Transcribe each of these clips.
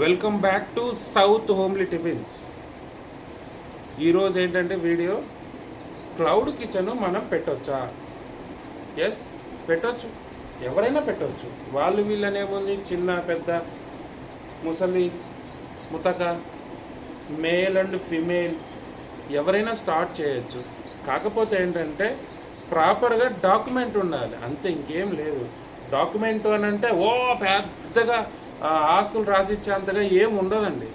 Welcome back to south homely tiffins. ఈరోజు ఏంటంటే video cloud kitchen మనం పెట్టొచ్చా? ఎస్, పెట్టొచ్చు. ఎవరైనా పెట్టొచ్చు. వాళ్ళు వీళ్ళనేముంది, చిన్న పెద్ద ముసలి ముతక మేల్ అండ్ ఫిమేల్ ఎవరైనా స్టార్ట్ చేయొచ్చు. కాకపోతే ఏంటంటే ప్రాపర్గా డాక్యుమెంట్ ఉండాలి, అంతే, ఇంకేం లేదు. డాక్యుమెంట్ అని అంటే ఓ పెద్దగా ఆస్తులు రాసిచ్చే అంతగా ఏం ఉండదండి,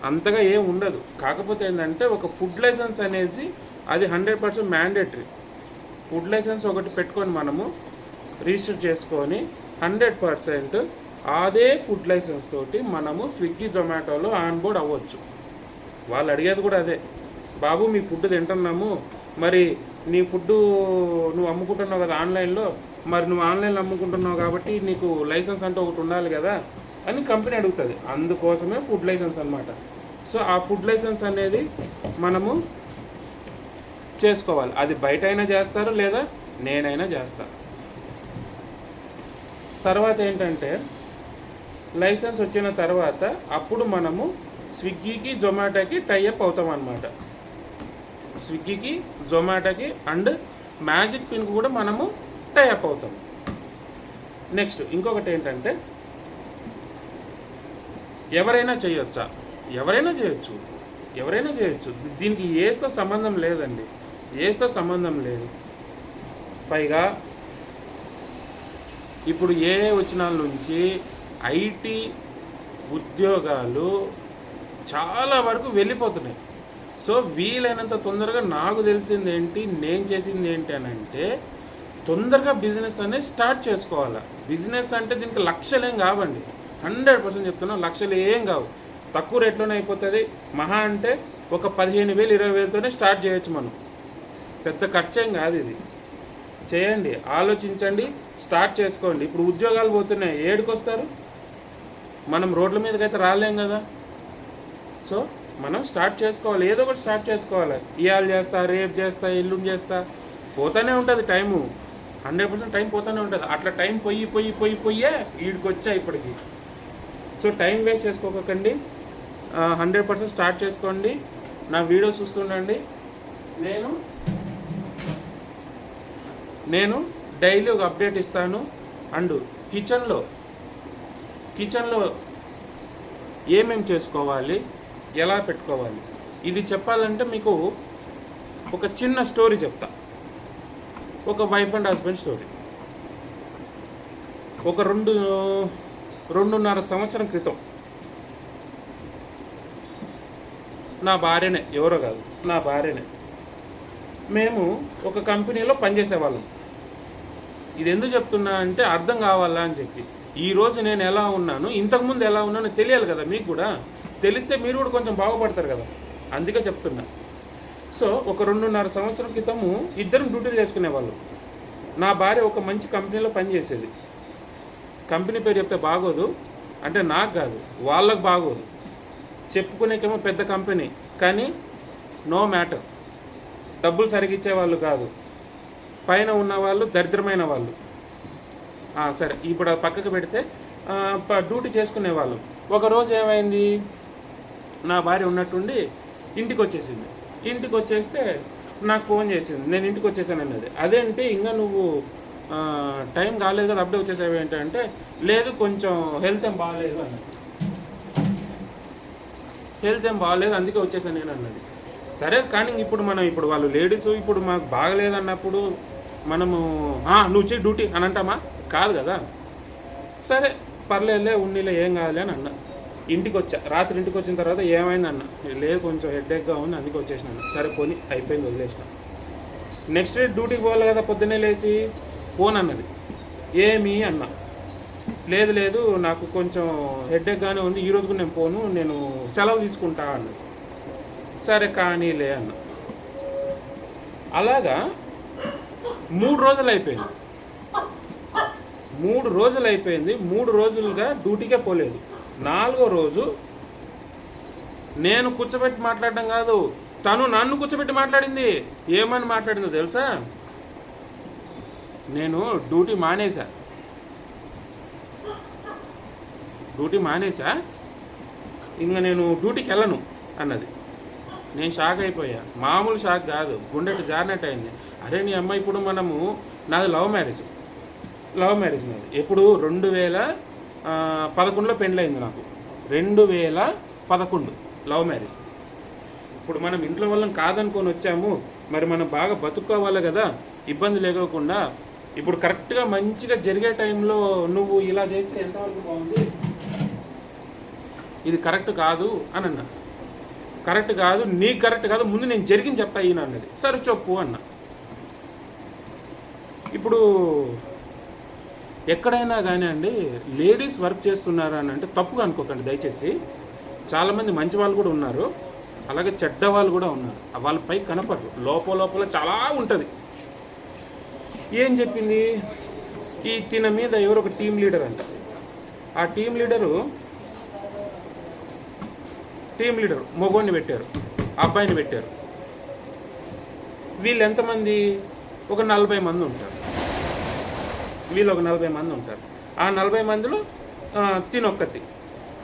అంతగా ఏం ఉండదు. కాకపోతే ఏంటంటే ఒక ఫుడ్ లైసెన్స్ అనేది అది 100% మ్యాండేటరీ. ఫుడ్ లైసెన్స్ ఒకటి పెట్టుకొని మనము రిజిస్టర్ చేసుకొని 100% అదే ఫుడ్ లైసెన్స్ తోటి మనము స్విగ్గీ జొమాటోలో ఆన్ బోర్డ్ అవ్వచ్చు. వాళ్ళు అడిగేది కూడా అదే, బాబు మీ ఫుడ్ తింటున్నాము, మరి నీ ఫుడ్ నువ్వు అమ్ముకుంటున్నావు కదా ఆన్లైన్లో, మరి నువ్వు ఆన్లైన్లో అమ్ముకుంటున్నావు కాబట్టి నీకు లైసెన్స్ అంటే ఒకటి ఉండాలి కదా అని కంపెనీ అడుగుతుంది. అందుకోసమే ఫుడ్ లైసెన్స్ అనమాట. సో ఆ ఫుడ్ లైసెన్స్ అనేది మనము చేసుకోవాలి. అది బయట అయినా చేస్తారు, లేదా నేనైనా చేస్తాను. తర్వాత ఏంటంటే లైసెన్స్ వచ్చిన తర్వాత అప్పుడు మనము స్విగ్గీకి జొమాటోకి టైఅప్ అవుతాం అన్నమాట. స్విగ్గీకి జొమాటోకి అండ్ మ్యాజిక్ పిన్కి కూడా మనము టైఅప్ అవుతాం. నెక్స్ట్ ఇంకొకటి ఏంటంటే ఎవరైనా చేయొచ్చా? ఎవరైనా చేయొచ్చు, ఎవరైనా చేయొచ్చు. దీనికి ఏస్తో సంబంధం లేదండి, ఏస్తో సంబంధం లేదు. పైగా ఇప్పుడు ఏ వచ్చిన నుంచి ఐటీ ఉద్యోగాలు చాలా వరకు వెళ్ళిపోతున్నాయి. సో వీలైనంత తొందరగా నాకు తెలిసింది ఏంటి, నేను చేసింది ఏంటి అని అంటే తొందరగా బిజినెస్ అనేది స్టార్ట్ చేసుకోవాలి. బిజినెస్ అంటే దీనికి లక్షలేం కావండి, 100% చెప్తున్నా, లక్షలు ఏం కావు, తక్కువ రేట్లోనే అయిపోతుంది. మహా అంటే ఒక 15,000 20,000తోనే స్టార్ట్ చేయొచ్చు మనం. పెద్ద ఖర్చేం కాదు ఇది. చేయండి, ఆలోచించండి, స్టార్ట్ చేసుకోండి. ఇప్పుడు ఉద్యోగాలు పోతున్నాయి, ఏడుకొస్తారు? మనం రోడ్ల మీదకి అయితే రాలేం కదా. సో మనం స్టార్ట్ చేసుకోవాలి, ఏదో ఒకటి స్టార్ట్ చేసుకోవాలి. ఇవాళ చేస్తా, రేపు చేస్తా, ఎల్లుండి చేస్తా, పోతూనే ఉంటుంది టైము. 100% టైం పోతూనే ఉంటుంది. అట్లా టైం పోయే వీడికి వచ్చా ఇప్పటికి. సో టైం వేస్ట్ చేసుకోకండి, 100% స్టార్ట్ చేసుకోండి. నా వీడియోస్ చూస్తుండండి. నేను డైలీ ఒక అప్డేట్ ఇస్తాను. అండ్ కిచెన్లో ఏమేమి చేసుకోవాలి, ఎలా పెట్టుకోవాలి, ఇది చెప్పాలంటే మీకు ఒక చిన్న స్టోరీ చెప్తా. ఒక వైఫ్ అండ్ హస్బెండ్ స్టోరీ. ఒక 2.5 సంవత్సరం క్రితం నా భార్యనే, ఎవరో కాదు, నా భార్యనే, మేము ఒక కంపెనీలో పనిచేసేవాళ్ళం. ఇది ఎందుకు చెప్తున్నా అంటే అర్థం కావాలా అని చెప్పి. ఈరోజు నేను ఎలా ఉన్నాను, ఇంతకుముందు ఎలా ఉన్నానో తెలియాలి కదా మీకు కూడా. తెలిస్తే మీరు కూడా కొంచెం బాగుపడతారు కదా, అందుకే చెప్తున్నా. సో ఒక 2.5 సంవత్సరం క్రితము ఇద్దరం డ్యూటీలు చేసుకునేవాళ్ళు. నా భార్య ఒక మంచి కంపెనీలో పనిచేసేది. కంపెనీ పేరు చెప్తే బాగోదు, అంటే నాకు కాదు, వాళ్ళకు బాగోదు. చెప్పుకునేకేమో పెద్ద కంపెనీ, కానీ నో మ్యాటర్, డబ్బులు సరిగ్గా ఇచ్చేవాళ్ళు కాదు, పైన ఉన్నవాళ్ళు దరిద్రమైన వాళ్ళు. సరే, ఇప్పుడు అది పక్కకు పెడితే డ్యూటీ చేసుకునేవాళ్ళు. ఒకరోజు ఏమైంది, నా భార్య ఉన్నట్టుండి ఇంటికి వచ్చేసింది. ఇంటికి వచ్చేస్తే నాకు ఫోన్ చేసింది, నేను ఇంటికి వచ్చేసాను అన్నది. అదేంటి ఇంకా నువ్వు టైం కాలేదు కదా, అప్పుడే వచ్చేసావు ఏంటంటే, లేదు కొంచెం హెల్త్ ఏం బాగాలేదు అన్నది. హెల్త్ ఏం బాగాలేదు అందుకే వచ్చేసాను నేను అన్నది. సరే, కానీ ఇప్పుడు వాళ్ళు లేడీస్, ఇప్పుడు మాకు బాగలేదు అన్నప్పుడు మనము నువ్వు చేయి డ్యూటీ అని అంటామా? కాదు కదా. సరే పర్లేదులే, ఉన్నీలే, ఏం కాదులే అని అన్నా. ఇంటికి వచ్చా, రాత్రి ఇంటికి వచ్చిన తర్వాత ఏమైంది అన్న, లేదు కొంచెం హెడ్ఏక్గా ఉంది అందుకే వచ్చేసినాను. సరే పోనీ, అయిపోయింది, వదిలేసిన. నెక్స్ట్ డే డ్యూటీకి పోవాలి కదా, పొద్దున్నే లేచి ఫోన్ అన్నది. ఏమి అన్నా, లేదు నాకు కొంచెం హెడ్ఏక్గానే ఉంది, ఈరోజు కూడా నేను పోను, నేను సెలవు తీసుకుంటా అన్నది. సరే కానీలే అన్న. అలాగా 3 రోజులు అయిపోయింది. 3 రోజులుగా డ్యూటీకే పోలేదు. 4వ రోజు నేను కూర్చోబెట్టి మాట్లాడడం కాదు, తను నన్ను కూర్చోబెట్టి మాట్లాడింది. ఏమని మాట్లాడిందో తెలుసా? నేను డ్యూటీ మానేశా, డ్యూటీ మానేసా, ఇంకా నేను డ్యూటీకి వెళ్ళను అన్నది. నేను షాక్ అయిపోయా, మామూలు షాక్ కాదు, గుండెట్ జారినట్టు అయింది. అరే నీ అమ్మ, ఇప్పుడు మనము, నాది లవ్ మ్యారేజ్ నాది ఎప్పుడు 2011లో పెళ్ళయింది నాకు. 2011 లవ్ మ్యారేజ్. ఇప్పుడు మనం ఇంట్లో వాళ్ళని కాదనుకొని వచ్చాము, మరి మనం బాగా బతుక్కోవాలి కదా, ఇబ్బంది లేకోకుండా. ఇప్పుడు కరెక్ట్గా మంచిగా జరిగే టైంలో నువ్వు ఇలా చేస్తే ఎంతవరకు బాగుంది, ఇది కరెక్ట్ కాదు అని అన్నా. కరెక్ట్ కాదు, నీకు కరెక్ట్ కాదు, ముందు నేను జరిగింది చెప్తా ఈయన అన్నది. సరే చెప్పు అన్న. ఇప్పుడు ఎక్కడైనా కానీ అండి, లేడీస్ వర్క్ చేస్తున్నారు అని అంటే తప్పుగా అనుకోకండి దయచేసి. చాలామంది మంచి వాళ్ళు కూడా ఉన్నారు, అలాగే చెడ్డ వాళ్ళు కూడా ఉన్నారు. వాళ్ళపై కనపడరు, లోపల చాలా ఉంటుంది. ఏం చెప్పింది, ఈ తిన మీద ఎవరు ఒక టీం లీడర్ అంట. ఆ టీం లీడరు మగోడిని పెట్టారు, అబ్బాయిని పెట్టారు. వీళ్ళు ఎంతమంది, ఒక 40 మంది ఉంటారు. వీళ్ళు ఒక 40 మంది ఉంటారు. ఆ 40 మందిలో తినొక్కతి.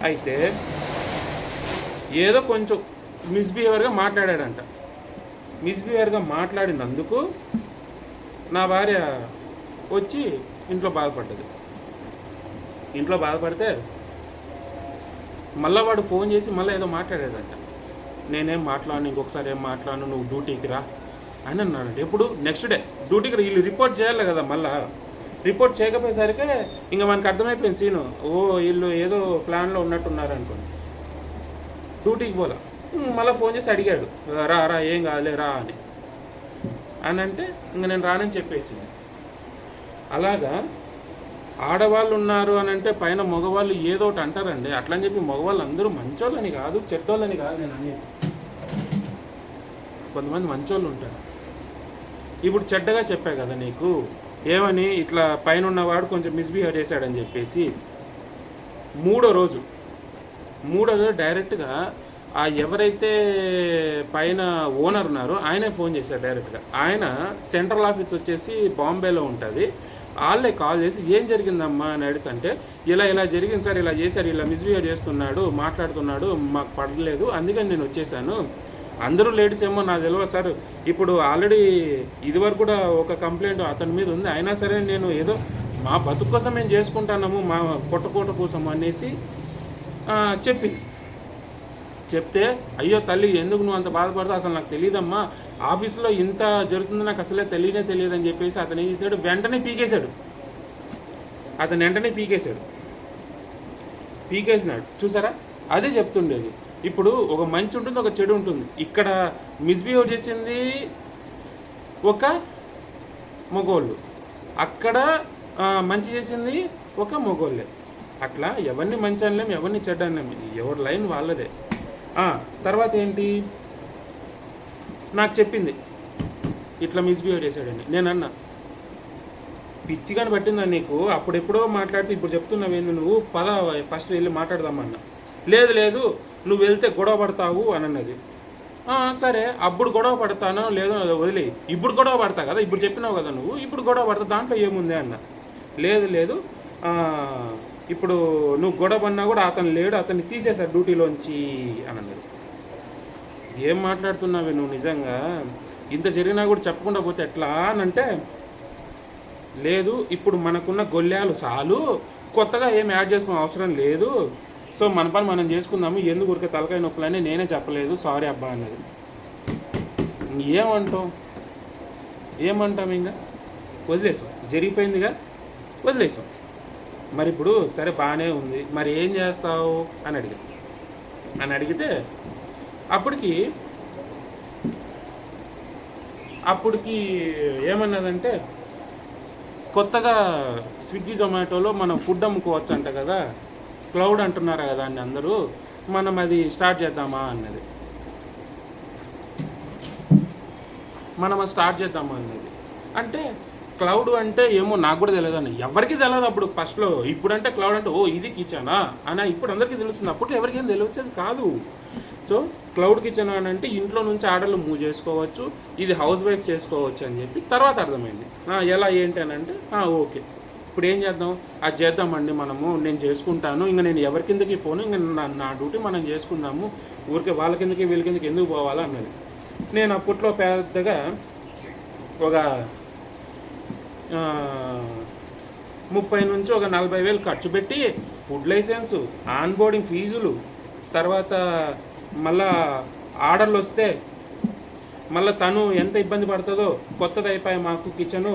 అయితే ఏదో కొంచెం మిస్బిహేవియర్గా మాట్లాడాడంట. మిస్బిహేవియర్గా మాట్లాడినందుకు నా భార్య వచ్చి ఇంట్లో బాధపడ్డది. ఇంట్లో బాధపడితే మళ్ళీ వాడు ఫోన్ చేసి మళ్ళీ ఏదో మాట్లాడాడంట. నేనేం మాట్లాడను, ఇంకొకసారి ఏం మాట్లాడను, నువ్వు డ్యూటీకి రా అని అన్నాడంట. ఎప్పుడు, నెక్స్ట్ డే డ్యూటీకి వీళ్ళు రిపోర్ట్ చేయాలి కదా. మళ్ళీ రిపోర్ట్ చేయకపోయేసరికి ఇంకా మనకు అర్థమైపోయింది సీను. ఓ వీళ్ళు ఏదో ప్లాన్లో ఉన్నట్టున్నారు అనుకోండి. డ్యూటీకి పోలా, మళ్ళీ ఫోన్ చేసి అడిగాడు, రా ఏం కాదులే రా అని అంటే ఇంకా నేను రానని చెప్పేసింది. అలాగా ఆడవాళ్ళు ఉన్నారు అని అంటే పైన మగవాళ్ళు ఏదో ఒకటి అంటారండి. అట్లని చెప్పి మగవాళ్ళు అందరూ మంచోళ్ళని కాదు, చెడ్డోళ్ళని కాదు నేను అనేది. కొంతమంది మంచోళ్ళు ఉంటారు. ఇప్పుడు చెడ్డగా చెప్పా కదా నీకు, ఏమని, ఇట్లా పైన ఉన్నవాడు కొంచెం మిస్బిహేవ్ చేశాడని చెప్పేసి మూడో రోజు డైరెక్ట్గా ఆ ఎవరైతే పైన ఓనర్ ఉన్నారో ఆయనే ఫోన్ చేశారు డైరెక్ట్గా. ఆయన సెంట్రల్ ఆఫీస్ వచ్చేసి బాంబేలో ఉంటుంది. వాళ్ళే కాల్ చేసి ఏం జరిగిందమ్మా అని అడిగి అంటే, ఇలా జరిగింది సార్, ఇలా చేశారు, ఇలా మిస్బిహేవ్ చేస్తున్నాడు, మాట్లాడుతున్నాడు, మాకు పడలేదు, అందుకని నేను వచ్చేసాను. అందరూ లేడీస్ ఏమో నాకు తెలియదు సార్. ఇప్పుడు ఆల్రెడీ ఇదివరకు కూడా ఒక కంప్లైంట్ అతని మీద ఉంది, అయినా సరే నేను ఏదో మా బతుకు కోసం మేము చేసుకుంటున్నాము, మా పొట్టకోట కోసం అనేసి చెప్తే, అయ్యో తల్లి ఎందుకు నువ్వు అంత బాధపడతావు, అసలు నాకు తెలియదమ్మా, ఆఫీస్లో ఇంత జరుగుతుందో నాకు అసలే తెలియదని చెప్పేసి అతను ఏం చేశాడు, వెంటనే పీకేసినాడు. చూసారా, అదే చెప్తుండేది. ఇప్పుడు ఒక మంచి ఉంటుంది, ఒక చెడు ఉంటుంది. ఇక్కడ మిస్బిహేవ్ చేసింది ఒక మగోళ్ళు, అక్కడ మంచి చేసింది ఒక మగోళ్ళే. అట్లా ఎవరిని మంచి అనలేము, ఎవరిని చెడ్డ అనలేము, ఎవరి లైన్ వాళ్ళదే. తర్వాత ఏంటి, నాకు చెప్పింది ఇట్లా మిస్బిహేవ్ చేశాడని. నేను అన్నా, పిచ్చిగాని పట్టిందా నీకు, అప్పుడెప్పుడో మాట్లాడితే ఇప్పుడు చెప్తున్నావేంది నువ్వు, పద ఫస్ట్ వెళ్ళి మాట్లాడదామన్నా. లేదు నువ్వు వెళ్తే గొడవ పడతావు అని అన్నది. సరే, అప్పుడు గొడవ పడతానో లేదో వదిలే, ఇప్పుడు గొడవ పడతా కదా, ఇప్పుడు చెప్పినావు కదా నువ్వు, ఇప్పుడు గొడవ పడతా, దాంట్లో ఏముంది అన్న. లేదు ఇప్పుడు నువ్వు గొడవ పడినా కూడా అతను లేడు, అతన్ని తీసేశారు డ్యూటీలోంచి అని అన్నది. ఏం మాట్లాడుతున్నావే నువ్వు, నిజంగా ఇంత జరిగినా కూడా చెప్పకుండా పోతే ఎట్లా అని అంటే, లేదు ఇప్పుడు మనకున్న గొల్లాలు చాలు, కొత్తగా ఏం యాడ్ చేసుకోవడం అవసరం లేదు, సో మన పని మనం చేసుకుందాము, ఎందుకు ఊరికే తలకాయ నొప్పులని నేనే చెప్పలేదు, సారీ అబ్బా అన్నది. ఏమంటాం, ఇంకా వదిలేసాం, జరిగిపోయిందిగా వదిలేసాం. మరి ఇప్పుడు సరే బాగానే ఉంది, మరి ఏం చేస్తావు అని అడిగితే అప్పటికి ఏమన్నదంటే, కొత్తగా స్విగ్గీ జొమాటోలో మనం ఫుడ్ అమ్ముకోవచ్చు అంట కదా, క్లౌడ్ అంటున్నారు కదా అని అందరూ, మనం అది స్టార్ట్ చేద్దామా అన్నది. అంటే క్లౌడ్ అంటే ఏమో నాకు కూడా తెలియదు అన్న, ఎవరికి తెలియదు అప్పుడు ఫస్ట్లో. ఇప్పుడంటే క్లౌడ్ అంటే ఓ ఇది కిచెనా అని ఇప్పుడు అందరికీ తెలుస్తుంది, అప్పుడు ఎవరికి ఏం తెలిసేది కాదు. సో క్లౌడ్ కిచెన్ అని అంటే ఇంట్లో నుంచి ఆర్డర్లు మూవ్ చేసుకోవచ్చు, ఇది హౌస్ వైఫ్ చేసుకోవచ్చు అని చెప్పి తర్వాత అర్థమైంది. ఎలా ఏంటి అని అంటే ఓకే ఇప్పుడు ఏం చేద్దాం, అది చేద్దామండి మనము, నేను చేసుకుంటాను, ఇంక నేను ఎవరి కిందకి పోను, ఇంక నా డ్యూటీ మనం చేసుకుందాము, ఊరికే వాళ్ళ కిందకి వీళ్ళ కిందకి ఎందుకు పోవాలా అన్నది. నేను అప్పట్లో పెద్దగా ఒక 30 నుంచి ఒక 40,000 ఖర్చు పెట్టి ఫుడ్ లైసెన్సు, ఆన్ బోర్డింగ్ ఫీజులు, తర్వాత మళ్ళా ఆర్డర్లు వస్తే మళ్ళీ తను ఎంత ఇబ్బంది పడుతుందో, కొత్తది అయిపోయి మాకు కిచెను,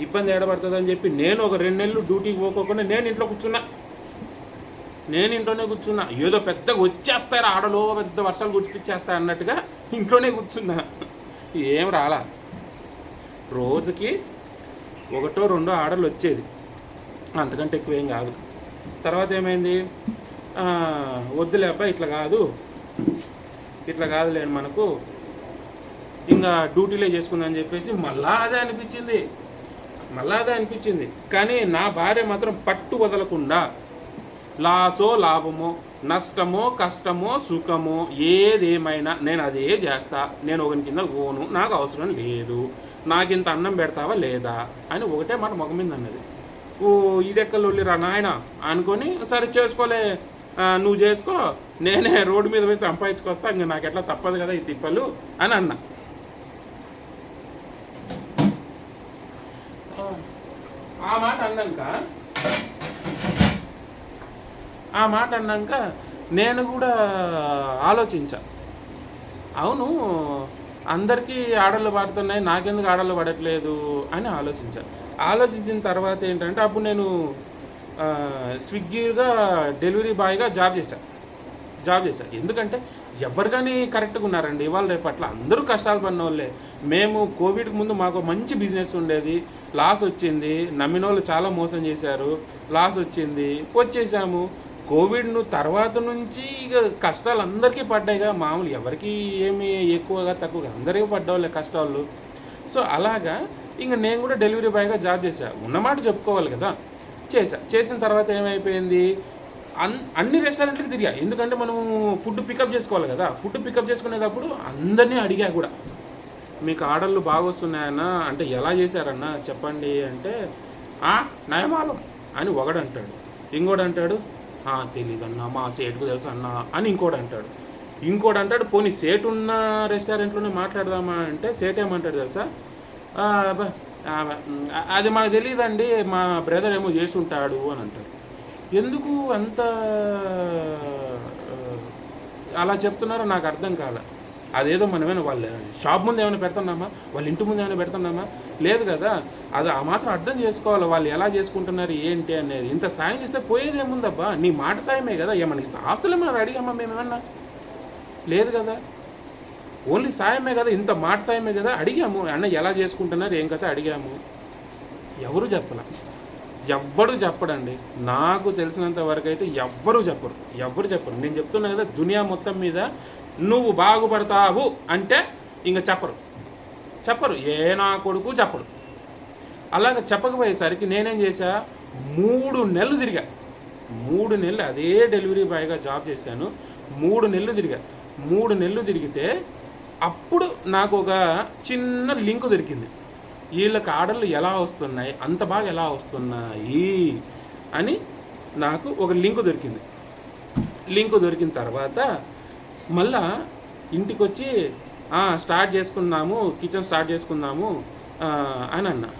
ఇబ్బంది ఏడబడుతుంది అని చెప్పి నేను ఒక 2 నెలలు డ్యూటీకి పోకోకుండా నేను ఇంట్లోనే కూర్చున్నా. ఏదో పెద్దగా వచ్చేస్తారు ఆడలో, పెద్ద వర్షాలు గుడిపిచ్చేస్తాయి అన్నట్టుగా ఇంట్లోనే కూర్చున్నా. ఏం రాలా. రోజుకి 1-2 ఆర్డర్లు వచ్చేది, అంతకంటే ఎక్కువ ఏం కాదు. తర్వాత ఏమైంది, వద్దులే అబ్బాయి ఇట్లా కాదులేండి మనకు, ఇంకా డ్యూటీలే చేసుకుందని చెప్పేసి మళ్ళా అదే అనిపించింది. కానీ నా భార్య మాత్రం పట్టు వదలకుండా లాసో లాభమో, నష్టమో కష్టమో సుఖమో ఏదేమైనా నేను అదే చేస్తా, నేను ఒకరి కింద పోను, నాకు అవసరం లేదు, నాకింత అన్నం పెడతావా లేదా అని ఒకటే మాట మొగ మీద అన్నది. ఓ ఇదెక్కలొల్లిరా నాయన అనుకొని, సరే చేసుకోలే, నువ్వు చేసుకో, నేనే రోడ్డు మీద పోయి సంపాదించుకొస్తా, ఇంకా నాకు ఎట్లా తప్పదు కదా ఈ తిప్పలు అని అన్నా. ఆ మాట అన్నాక నేను కూడా ఆలోచించా. అవును, అందరికీ ఆర్డర్లు పడుతున్నాయి, నాకెందుకు ఆర్డర్లు పడట్లేదు అని ఆలోచించిన తర్వాత ఏంటంటే, అప్పుడు నేను స్విగ్గీగా డెలివరీ బాయ్గా జాబ్ చేశా. ఎందుకంటే ఎవరు కానీ కరెక్ట్గా ఉన్నారండి, ఇవాళ రేపట్ల అందరూ కష్టాలు పడిన వాళ్ళే. మేము కోవిడ్కి ముందు మాకు మంచి బిజినెస్ ఉండేది, లాస్ వచ్చింది, నమ్మిన వాళ్ళు చాలా మోసం చేశారు, లాస్ వచ్చింది, వచ్చేసాము. కోవిడ్ తర్వాత నుంచి ఇక కష్టాలు అందరికీ పడ్డాయిగా, మామూలు ఎవరికి ఏమి ఎక్కువగా తక్కువగా అందరికీ పడ్డవాళ్ళే కష్టాలు. సో అలాగా ఇంక నేను కూడా డెలివరీ బాయ్గా జాబ్ చేశా, ఉన్నమాట చెప్పుకోవాలి కదా. చేసిన తర్వాత ఏమైపోయింది, అన్ని రెస్టారెంట్లకి తిరిగా, ఎందుకంటే మనము ఫుడ్ పికప్ చేసుకోవాలి కదా. ఫుడ్ పికప్ చేసుకునేటప్పుడు అందరినీ అడిగా కూడా, మీకు ఆర్డర్లు బాగా వస్తున్నాయన్నా అంటే, ఎలా చేశారన్నా చెప్పండి అంటే, నయమాలం అని ఒకడు అంటాడు, ఇంకోటి అంటాడు తెలీదన్నా మా సేటుకు తెలుసు అన్నా అని ఇంకోటి అంటాడు. పోనీ సేటు ఉన్న రెస్టారెంట్లోనే మాట్లాడదామా అంటే, సేట్ ఏమంటాడు తెలుసా, అది మాకు తెలియదండి, మా బ్రదర్ ఏమో చేసి ఉంటాడు అని అంటాడు. ఎందుకు అంత అలా చెప్తున్నారో నాకు అర్థం కాలే. అదేదో మనమేనా వాళ్ళ షాప్ ముందు ఏమైనా పెడుతున్నామా, వాళ్ళ ఇంటి ముందు ఏమైనా పెడుతున్నామా, లేదు కదా. అది ఆ మాత్రం అర్థం చేసుకోవాలి, వాళ్ళు ఎలా చేసుకుంటున్నారు ఏంటి అనేది. ఇంత సాయం చేస్తే పోయేది ఏముందబ్బా, నీ మాట సాయమే కదా. ఏమన్నా ఇస్తే ఆస్తులు ఏమన్నా అడిగామా మేమేమన్నా, లేదు కదా, ఓన్లీ సాయమే కదా, ఇంత మాట సాయమే కదా. అడిగాము అన్న ఎలా చేసుకుంటున్నారు ఏం కదా అడిగాము, ఎవరు చెప్పడండి. నాకు తెలిసినంత వరకు అయితే ఎవ్వరు చెప్పరు. నేను చెప్తున్నా కదా, దునియా మొత్తం మీద నువ్వు బాగుపడతావు అంటే ఇంక చెప్పరు, ఏ నా కొడుకు చెప్పడు. అలాగ చెప్పకపోయేసరికి నేనేం చేశా, 3 నెలలు తిరిగా. 3 నెలలు అదే డెలివరీ బాయ్గా జాబ్ చేశాను. 3 నెలలు తిరిగితే అప్పుడు నాకు ఒక చిన్న లింక్ దొరికింది, వీళ్ళకి ఆర్డర్లు ఎలా వస్తున్నాయి, అంత బాగా ఎలా వస్తున్నాయి అని నాకు ఒక లింక్ దొరికిన తర్వాత మళ్ళా ఇంటికి వచ్చి కిచెన్ స్టార్ట్ చేసుకుందాము అని అన్నా.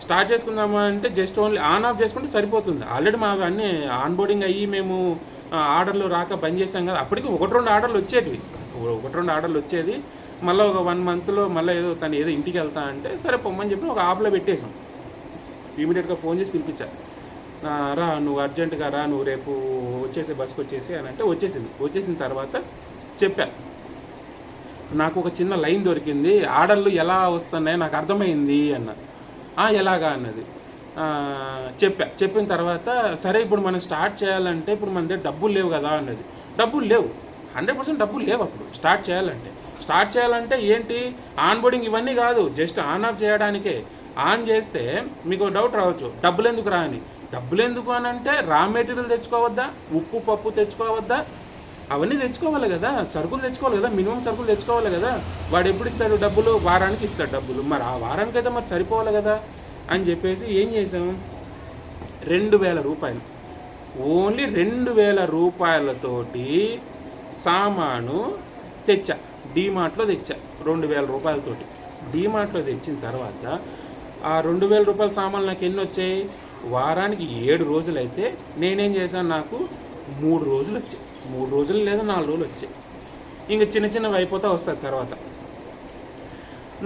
స్టార్ట్ చేసుకుందాము అంటే జస్ట్ ఓన్లీ ఆన్ ఆఫ్ చేసుకుంటే సరిపోతుంది. ఆల్రెడీ మాకు అన్నీ ఆన్ బోర్డింగ్ అయ్యి మేము ఆర్డర్లు రాక బంద్ చేసాం కదా. అప్పటికి 1-2 ఆర్డర్లు వచ్చేది. మళ్ళీ ఒక 1 మంత్లో మళ్ళీ తను ఇంటికి వెళ్తా అంటే సరే పొమ్మని చెప్పి ఒక ఆఫ్లో పెట్టేసాం. ఇమీడియట్గా ఫోన్ చేసి పిలిపించా, రా నువ్వు అర్జెంటుగా రా, నువ్వు రేపు వచ్చేసి బస్కి వచ్చేసి అని అంటే వచ్చేసిన తర్వాత చెప్పా, నాకు ఒక చిన్న లైన్ దొరికింది, ఆర్డర్లు ఎలా వస్తున్నాయి నాకు అర్థమైంది అన్న. ఎలాగా అన్నది చెప్పిన తర్వాత సరే ఇప్పుడు మనం స్టార్ట్ చేయాలంటే ఇప్పుడు మన దగ్గర డబ్బులు లేవు కదా అన్నది. డబ్బులు లేవు, 100% డబ్బులు లేవు అప్పుడు స్టార్ట్ చేయాలంటే ఏంటి, ఆన్ బోర్డింగ్ ఇవన్నీ కాదు, జస్ట్ ఆన్ ఆఫ్ చేయడానికే. ఆన్ చేస్తే మీకు డౌట్ రావచ్చు, డబ్బులు ఎందుకు అని అంటే, రా మెటీరియల్ తెచ్చుకోవద్దా, ఉప్పు పప్పు తెచ్చుకోవద్దా, అవన్నీ తెచ్చుకోవాలి కదా, సరుకులు తెచ్చుకోవాలి కదా, మినిమం సరుకులు తెచ్చుకోవాలి కదా. వాడు ఎప్పుడు ఇస్తాడు డబ్బులు, వారానికి ఇస్తాడు డబ్బులు, మరి ఆ వారానికి అయితే మరి సరిపోవాలి కదా అని చెప్పేసి ఏం చేసాం, రూపాయలు. ఓన్లీ 2000 రూపాయలతోటి సామాను తెచ్చా. డీమార్ట్లో తెచ్చా 2000 రూపాయలతోటి. డీమార్ట్లో తెచ్చిన తర్వాత ఆ 2000 రూపాయల సామాన్లు నాకు ఎన్ని వచ్చాయి? వారానికి 7 రోజులైతే నేనేం చేశాను, నాకు 3 రోజులు వచ్చాయి. 3 రోజులు లేదా 4 రోజులు వచ్చాయి. ఇంకా చిన్నవి అయిపోతా వస్తుంది తర్వాత.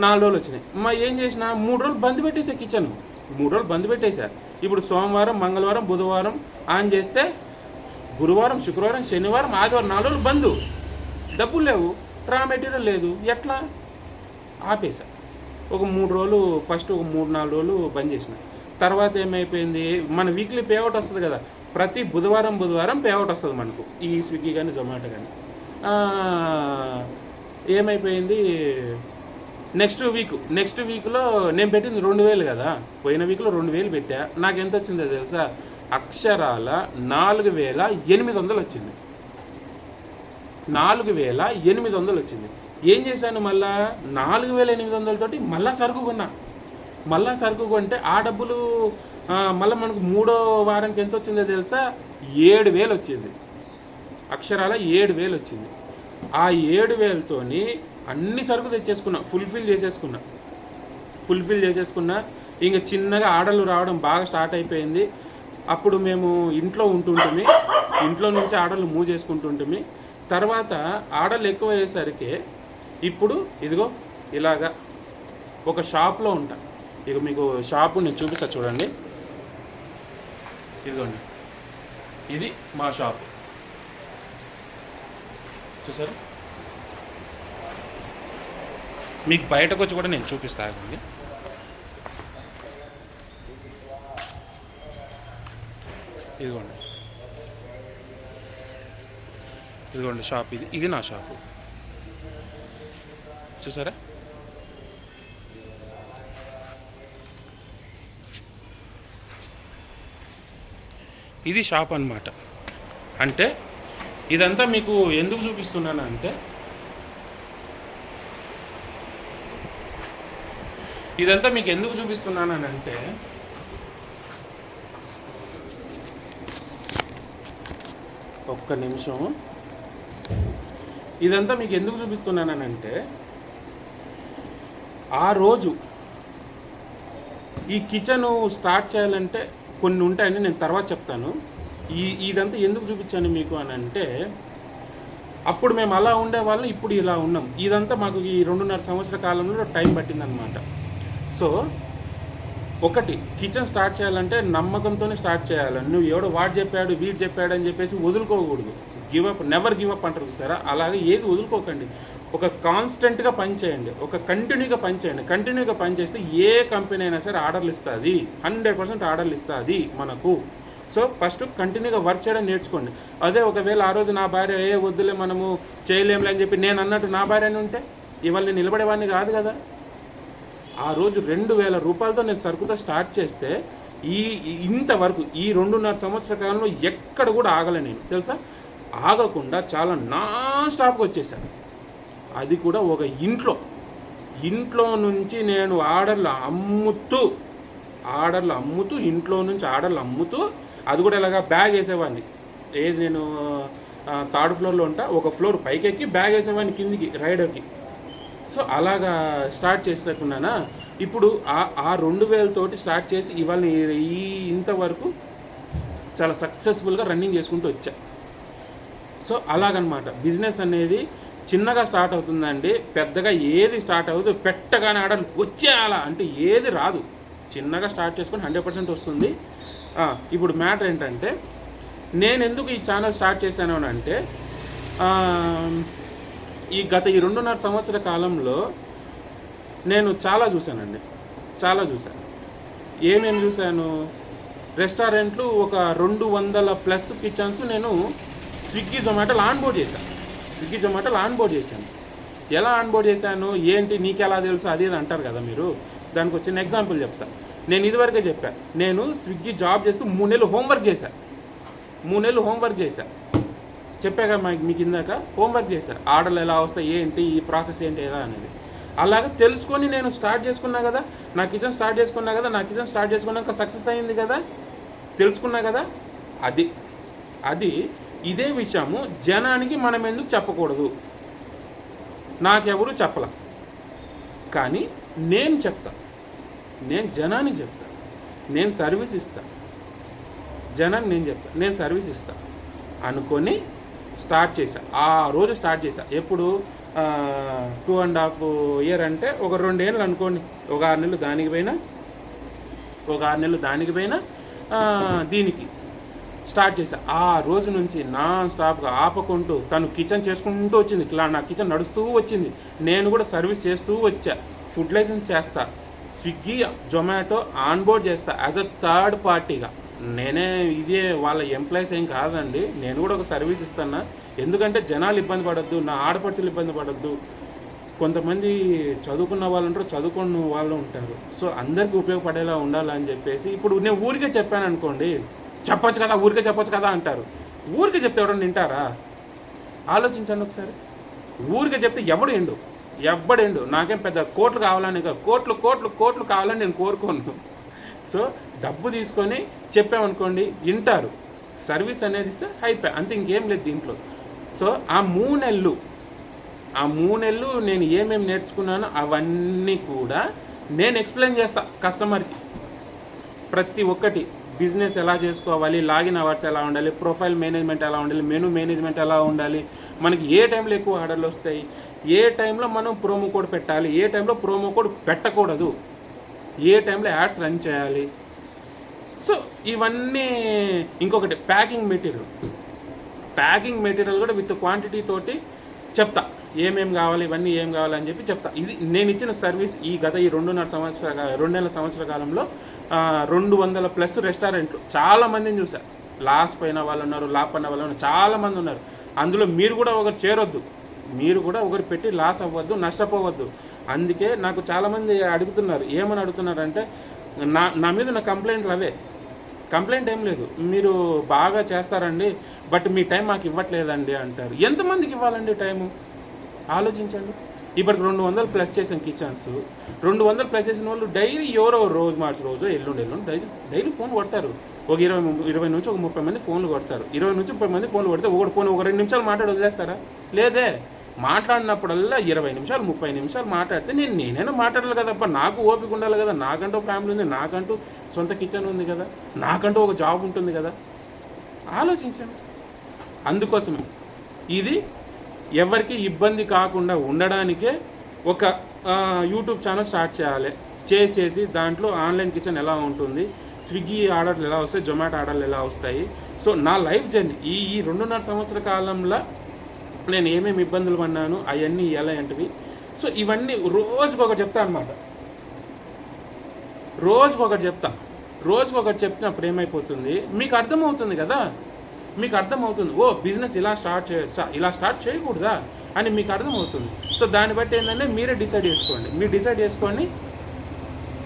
4 రోజులు వచ్చినాయి. ఏం చేసిన 3 రోజులు బంద్ పెట్టేసా కిచెన్. 3 రోజులు బంద్ పెట్టేశా. ఇప్పుడు సోమవారం, మంగళవారం, బుధవారం ఆన్ చేస్తే గురువారం, శుక్రవారం, శనివారం, ఆదివారం 4 రోజులు బంద్. డబ్బులు లేవు, రా మెటీరియల్ లేదు. ఎట్లా? ఆపేసా. ఒక 3 రోజులు, ఫస్ట్ ఒక 3-4 రోజులు బంద్ చేసిన. తర్వాత ఏమైపోయింది, మన వీక్లీ పేఅవుట్ వస్తుంది కదా, ప్రతి బుధవారం పేఅవుట్ వస్తుంది మనకు, ఈ స్విగ్గీ కానీ జొమాటో కానీ. ఏమైపోయింది, నెక్స్ట్ వీక్లో నేను పెట్టింది 2000 కదా, పోయిన వీక్లో 2000 పెట్టా. నాకు ఎంత వచ్చిందో తెలుసా? అక్షరాల 4800 వచ్చింది. 4800 వచ్చింది. ఏం చేశాను, మళ్ళా 4800 తోటి మళ్ళా సరుకు కొంటే ఆ డబ్బులు మళ్ళీ మనకు 3వ వారానికి ఎంత వచ్చిందో తెలుసా? 7000 వచ్చింది. అక్షరాల 7000 వచ్చింది. ఆ 7000తోని అన్ని సరుకు తెచ్చేసుకున్నా, ఫుల్ఫిల్ చేసేసుకున్నా. ఇంకా చిన్నగా ఆర్డర్లు రావడం బాగా స్టార్ట్ అయిపోయింది. అప్పుడు మేము ఇంట్లో ఉంటుంటిమి, ఇంట్లో నుంచి ఆర్డర్లు మూవ్ చేసుకుంటుంటిమి. తర్వాత ఆర్డర్లు ఎక్కువ అయ్యేసరికి ఇప్పుడు ఇదిగో ఇలాగా ఒక షాప్లో ఉంటా. ఇక మీకు షాపు నేను చూపిస్తా చూడండి. ఇదిగోండి, ఇది మా షాపు. చూసారు? మీకు బయటకు వచ్చి కూడా నేను చూపిస్తానండి. ఇదిగోండి షాప్. ఇది నా షాపు. చూసారా? ఇది షాప్ అన్నమాట. అంటే ఇదంతా మీకు ఎందుకు చూపిస్తున్నానంటే, ఒక్క నిమిషం. ఇదంతా మీకు ఎందుకు చూపిస్తున్నానంటే, ఆ రోజు ఈ కిచెను స్టార్ట్ చేయాలంటే కొన్ని ఉంటాయని నేను తర్వాత చెప్తాను. ఇదంతా ఎందుకు చూపించాను మీకు అని అంటే, అప్పుడు మేము అలా ఉండేవాళ్ళం, ఇప్పుడు ఇలా ఉన్నాం. ఇదంతా మాకు ఈ 2.5 సంవత్సరాల కాలంలో టైం పట్టిందనమాట. సో ఒకటి, కిచెన్ స్టార్ట్ చేయాలంటే నమ్మకంతోనే స్టార్ట్ చేయాలి. నువ్వు ఎవడో వాడు చెప్పాడు, వీడు చెప్పాడు అని చెప్పేసి వదులుకోకూడదు. నెవర్ గివ్ అప్ అంటారు చూసారా, అలాగే ఏది వదులుకోకండి. ఒక కాన్స్టెంట్గా పనిచేయండి, కంటిన్యూగా పనిచేస్తే ఏ కంపెనీ అయినా సరే ఆర్డర్లు ఇస్తుంది, 100% ఆర్డర్లు ఇస్తుంది మనకు. సో ఫస్ట్ కంటిన్యూగా వర్క్ చేయడం నేర్చుకోండి. అదే ఒకవేళ ఆ రోజు నా భార్య వద్దులే మనము చేయలేములే అని చెప్పి నేను అన్నట్టు నా భార్య అని ఉంటే ఇవాళ నేను నిలబడేవాడిని కాదు కదా. ఆ రోజు 2000 రూపాయలతో నేను సరుకుతో స్టార్ట్ చేస్తే ఇంతవరకు ఈ 2.5 సంవత్సరాల కాలంలో ఎక్కడ కూడా ఆగలే నేను, తెలుసా? ఆగకుండా చాలా నాన్ స్టాప్గా వచ్చేసాను. అది కూడా ఒక ఇంట్లో నుంచి నేను ఆర్డర్లు అమ్ముతూ ఇంట్లో నుంచి ఆర్డర్లు అమ్ముతూ, అది కూడా ఇలాగా బ్యాగ్ వేసేవాడిని. నేను 3rd ఫ్లోర్లో ఉంటా, ఒక ఫ్లోర్ పైకి ఎక్కి బ్యాగ్ వేసేవాడిని కిందికి రైడర్కి. సో అలాగా స్టార్ట్ చేసేకున్నానా. ఇప్పుడు ఆ 2000 తోటి స్టార్ట్ చేసి ఇవాళ ఇంతవరకు చాలా సక్సెస్ఫుల్గా రన్నింగ్ చేసుకుంటూ వచ్చా. సో అలాగనమాట బిజినెస్ అనేది చిన్నగా స్టార్ట్ అవుతుందండి. పెద్దగా ఏది స్టార్ట్ అవుతుంది, పెట్టగానే ఆర్డర్లు వచ్చేయాలా అంటే ఏది రాదు. చిన్నగా స్టార్ట్ చేసుకొని 100% వస్తుంది. ఇప్పుడు మ్యాటర్ ఏంటంటే, నేను ఎందుకు ఈ ఛానల్ స్టార్ట్ చేశాను అంటే, ఈ 2.5 సంవత్సరాల కాలంలో నేను చాలా చూశాను. ఏమేమి చూశాను? రెస్టారెంట్లు ఒక 200+ కిచెన్స్ నేను స్విగ్గీ జొమాటోలో ఆన్బోర్డ్ చేశాను. ఎలా ఆన్బోర్డ్ చేశాను, ఏంటి నీకు ఎలా తెలుసు అది అంటారు కదా మీరు. దానికి వచ్చిన ఎగ్జాంపుల్ చెప్తా. నేను ఇదివరకే చెప్పాను, నేను స్విగ్గీ జాబ్ చేస్తూ 3 నెలలు హోంవర్క్ చేశా. చెప్పాక మీకు ఇందాక హోంవర్క్ చేశా. ఆర్డర్లు ఎలా వస్తాయి, ఏంటి ఈ ప్రాసెస్ ఏంటి ఎలా అనేది అలాగే తెలుసుకొని నేను స్టార్ట్ చేసుకున్నా కదా. నా కిచెన్ స్టార్ట్ చేసుకున్నాక సక్సెస్ అయింది కదా. తెలుసుకున్నా కదా, అది అది ఇదే విషయము జనానికి మనం ఎందుకు చెప్పకూడదు? నాకెవరు చెప్పలా, కానీ నేను చెప్తా, నేను జనానికి చెప్తా, నేను సర్వీస్ ఇస్తా, జనానికి నేను చెప్తా, నేను సర్వీస్ ఇస్తా అనుకొని స్టార్ట్ చేశా. ఆ రోజు స్టార్ట్ చేశా. ఎప్పుడు 2.5 year అంటే ఒక 2 ఏళ్ళు అనుకోండి. ఒక 6 నెలలు దానికి పోయినా, ఒక 6 నెలలు దానికి పోయినా దీనికి స్టార్ట్ చేశా. ఆ రోజు నుంచి నాన్ స్టాప్గా ఆపకుంటూ తను కిచెన్ చేసుకుంటూ వచ్చింది. నా కిచెన్ నడుస్తూ వచ్చింది, నేను కూడా సర్వీస్ చేస్తూ వచ్చా. ఫుడ్ లైసెన్స్ చేస్తా, స్విగ్గీ జొమాటో ఆన్బోర్డ్ చేస్తా యాజ్ అ థర్డ్ పార్టీగా. నేనే ఇదే వాళ్ళ ఎంప్లాయీస్ ఏం కాదండి, నేను కూడా ఒక సర్వీస్ ఇస్తాను. ఎందుకంటే జనాలు ఇబ్బంది పడద్దు, నా ఆడపడుచులు ఇబ్బంది పడద్దు. కొంతమంది చదువుకున్న వాళ్ళు ఉంటారు, చదువుకున్న వాళ్ళు ఉంటారు. సో అందరికీ ఉపయోగపడేలా ఉండాలని చెప్పేసి ఇప్పుడు నేను ఊరికే చెప్పాను అనుకోండి, చెప్పొచ్చు కదా, ఊరికే చెప్పొచ్చు కదా అంటారు. ఊరికే చెప్తే ఎవడన్నా వింటారా? ఆలోచించండి ఒకసారి. ఊరికే చెప్తే ఎవ్వడేండు. నాకేం పెద్ద కోట్లు కావాలని కాదు, కోట్లు కావాలని నేను కోరుకోను. సో డబ్బు తీసుకొని చెప్పామనుకోండి, వింటారు. సర్వీస్ అనేది ఇస్తే అయిపోయి, అంతే, ఇంకేం లేదు దీంట్లో. సో ఆ 3 నెలలు నేను ఏమేమి నేర్చుకున్నానో అవన్నీ కూడా నేను ఎక్స్ప్లెయిన్ చేస్తా కస్టమర్కి. ప్రతి ఒక్కటి, బిజినెస్ ఎలా చేసుకోవాలి, లాగిన్ అవర్స్ ఎలా ఉండాలి, ప్రొఫైల్ మేనేజ్మెంట్ ఎలా ఉండాలి, మెనూ మేనేజ్మెంట్ ఎలా ఉండాలి, మనకి ఏ టైంలో ఎక్కువ ఆర్డర్లు వస్తాయి, ఏ టైంలో మనం ప్రోమో కోడ్ పెట్టాలి, ఏ టైంలో ప్రోమో కోడ్ పెట్టకూడదు, ఏ టైంలో యాడ్స్ రన్ చేయాలి. సో ఇవన్నీ. ఇంకొకటి ప్యాకింగ్ మెటీరియల్ కూడా విత్ క్వాంటిటీ తోటి చెప్తా, ఏమేమి కావాలి, ఇవన్నీ ఏం కావాలని చెప్పి చెప్తా. ఇది నేను ఇచ్చిన సర్వీస్. ఈ 2 నెలల సంవత్సర కాలంలో 200+ రెస్టారెంట్లు చాలామందిని చూసా. లాస్ పైన వాళ్ళు ఉన్నారు, లాప్ అయిన వాళ్ళు ఉన్నారు, చాలామంది ఉన్నారు. అందులో మీరు కూడా ఒకరు చేరొద్దు, మీరు కూడా ఒకరు పెట్టి లాస్ అవ్వద్దు, నష్టపోవద్దు. అందుకే నాకు చాలామంది అడుగుతున్నారు. ఏమని అడుగుతున్నారంటే, నా మీద ఉన్న కంప్లైంట్లు అవే. కంప్లైంట్ ఏం లేదు, మీరు బాగా చేస్తారండి, బట్ మీ టైం మాకు ఇవ్వట్లేదండి అంటారు. ఎంతమందికి ఇవ్వాలండి టైము? ఆలోచించండి. ఇప్పటికి 200+ చేసిన కిచెన్స్, 200+ చేసిన వాళ్ళు డైలీ ఎవరో రోజు మార్చి రోజు ఎల్లుండి డైలీ ఫోన్ కొడతారు. ఒక 20 నుంచి ఒక 30 మంది ఫోన్లు కొడతారు. 20 నుంచి 30 మంది ఫోన్లు కొడితే ఒకటి ఫోన్ ఒక 2 నిమిషాలు మాట్లాడి వదిలేస్తారా? లేదే. మాట్లాడినప్పుడల్లా 20 నిమిషాలు 30 నిమిషాలు మాట్లాడితే నేనైనా మాట్లాడాలి కదప్ప. నాకు ఓపిక ఉండాలి కదా, నాకంటూ ఫ్యామిలీ ఉంది, నాకంటూ సొంత కిచెన్ ఉంది కదా, నాకంటూ ఒక జాబ్ ఉంటుంది కదా. ఆలోచించండి. అందుకోసమే ఇది ఎవరికి ఇబ్బంది కాకుండా ఉండడానికే ఒక యూట్యూబ్ ఛానల్ స్టార్ట్ చేసేసి దాంట్లో ఆన్లైన్ కిచెన్ ఎలా ఉంటుంది, స్విగ్గీ ఆర్డర్లు ఎలా వస్తాయి, జొమాటో ఆర్డర్లు ఎలా వస్తాయి. సో నా లైఫ్ జర్నీ ఈ 2.5 సంవత్సర కాలంలో నేను ఏమేమి ఇబ్బందులు పడినాను, అవన్నీ ఎలా ఏంటివి. సో ఇవన్నీ రోజుకొకటి చెప్తా అనమాట. రోజుకొకటి చెప్పినప్పుడు ఏమైపోతుంది, మీకు అర్థమవుతుంది కదా, మీకు అర్థమవుతుంది. ఓ బిజినెస్ ఇలా స్టార్ట్ చేయొచ్చా, ఇలా స్టార్ట్ చేయకూడదా అని మీకు అర్థమవుతుంది. సో దాన్ని బట్టి ఏంటంటే మీరే డిసైడ్ చేసుకోండి. మీరు డిసైడ్ చేసుకొని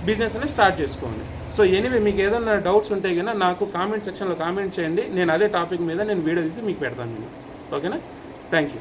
బిజినెస్ అనేది స్టార్ట్ చేసుకోండి. సో ఎనీవే, మీకు ఏదైనా డౌట్స్ ఉంటే కన్నా నాకు కామెంట్ సెక్షన్లో కామెంట్ చేయండి. నేను అదే టాపిక్ మీద నేను వీడియో తీసి మీకు పెడతాను. ఓకేనా? Thank you.